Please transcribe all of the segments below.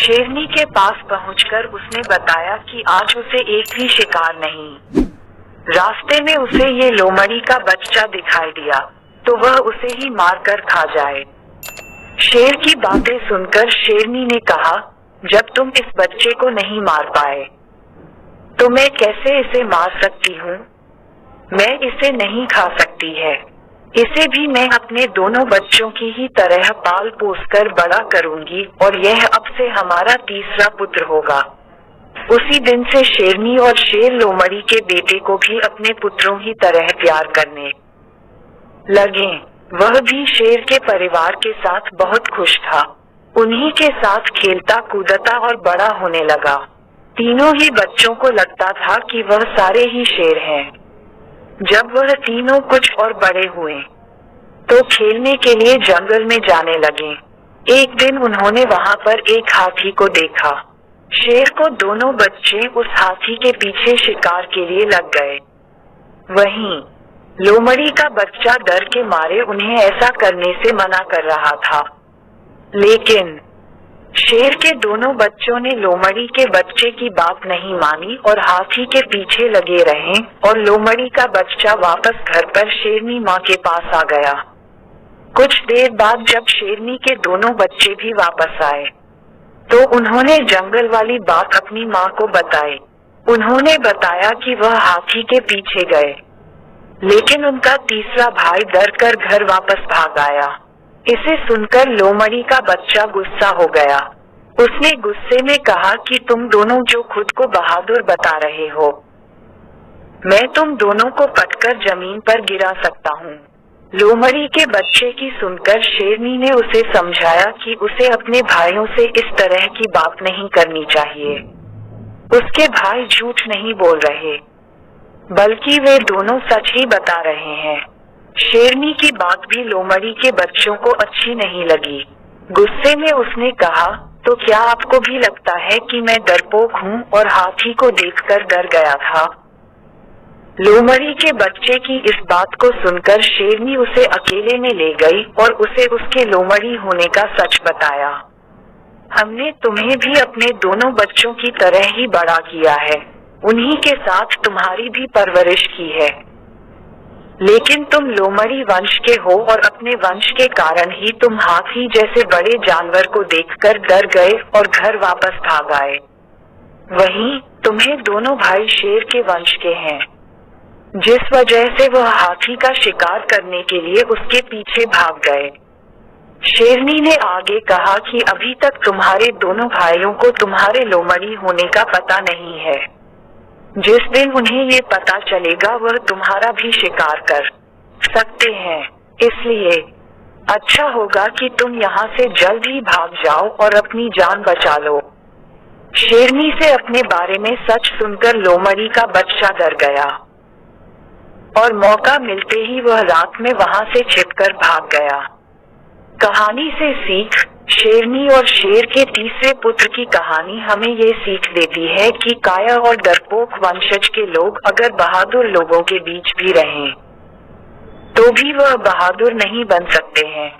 शेरनी के पास पहुंचकर उसने बताया कि आज उसे एक भी शिकार नहीं। रास्ते में उसे ये लोमड़ी का बच्चा दिखाई दिया तो वह उसे ही मारकर खा जाए। शेर की बातें सुनकर शेरनी ने कहा, जब तुम इस बच्चे को नहीं मार पाए तो मैं कैसे इसे मार सकती हूँ? मैं इसे नहीं खा सकती है। इसे भी मैं अपने दोनों बच्चों की ही तरह पाल पोस कर बड़ा करूंगी और यह अब से हमारा तीसरा पुत्र होगा। उसी दिन से शेरनी और शेर लोमड़ी के बेटे को भी अपने पुत्रों की तरह प्यार करने लगे। वह भी शेर के परिवार के साथ बहुत खुश था। उन्हीं के साथ खेलता कूदता और बड़ा होने लगा। तीनों ही बच्चों को लगता था कि वह सारे ही शेर हैं। जब वह तीनों कुछ और बड़े हुए तो खेलने के लिए जंगल में जाने लगे। एक दिन उन्होंने वहां पर एक हाथी को देखा। शेर को दोनों बच्चे उस हाथी के पीछे शिकार के लिए लग गए। वहीं लोमड़ी का बच्चा डर के मारे उन्हें ऐसा करने से मना कर रहा था, लेकिन शेर के दोनों बच्चों ने लोमड़ी के बच्चे की बात नहीं मानी और हाथी के पीछे लगे रहे और लोमड़ी का बच्चा वापस घर पर शेरनी माँ के पास आ गया। कुछ देर बाद जब शेरनी के दोनों बच्चे भी वापस आए तो उन्होंने जंगल वाली बात अपनी माँ को बताई। उन्होंने बताया कि वह हाथी के पीछे गए, लेकिन उनका तीसरा भाई डर कर घर वापस भाग आया। इसे सुनकर लोमड़ी का बच्चा गुस्सा हो गया। उसने गुस्से में कहा कि तुम दोनों जो खुद को बहादुर बता रहे हो, मैं तुम दोनों को पटकर जमीन पर गिरा सकता हूँ। लोमड़ी के बच्चे की सुनकर शेरनी ने उसे समझाया कि उसे अपने भाइयों से इस तरह की बात नहीं करनी चाहिए। उसके भाई झूठ नहीं बोल रहे, बल्कि वे दोनों सच ही बता रहे हैं। शेरनी की बात भी लोमड़ी के बच्चों को अच्छी नहीं लगी। गुस्से में उसने कहा, तो क्या आपको भी लगता है कि मैं डरपोक हूँ और हाथी को देखकर डर गया था? लोमड़ी के बच्चे की इस बात को सुनकर शेरनी उसे अकेले में ले गई और उसे उसके लोमड़ी होने का सच बताया। हमने तुम्हें भी अपने दोनों बच्चों की तरह ही बड़ा किया है, उन्हीं के साथ तुम्हारी भी परवरिश की है, लेकिन तुम लोमड़ी वंश के हो और अपने वंश के कारण ही तुम हाथी जैसे बड़े जानवर को देखकर डर गए और घर वापस भाग आए। वहीं तुम्हें दोनों भाई शेर के वंश के हैं, जिस वजह से वह हाथी का शिकार करने के लिए उसके पीछे भाग गए। शेरनी ने आगे कहा कि अभी तक तुम्हारे दोनों भाइयों को तुम्हारे लोमड़ी होने का पता नहीं है। जिस दिन उन्हें ये पता चलेगा वह तुम्हारा भी शिकार कर सकते हैं, इसलिए अच्छा होगा कि तुम यहाँ से जल्द ही भाग जाओ और अपनी जान बचा लो। शेरनी से अपने बारे में सच सुनकर लोमड़ी का बच्चा डर गया और मौका मिलते ही वह रात में वहां से छिपकर भाग गया। कहानी से सीख। शेरनी और शेर के तीसरे पुत्र की कहानी हमें ये सीख देती है कि काया और डरपोक वंशज के लोग अगर बहादुर लोगों के बीच भी रहें तो भी वह बहादुर नहीं बन सकते हैं।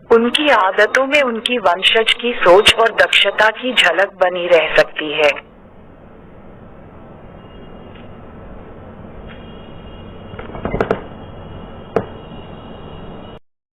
उनकी आदतों में उनकी वंशज की सोच और दक्षता की झलक बनी रह सकती है।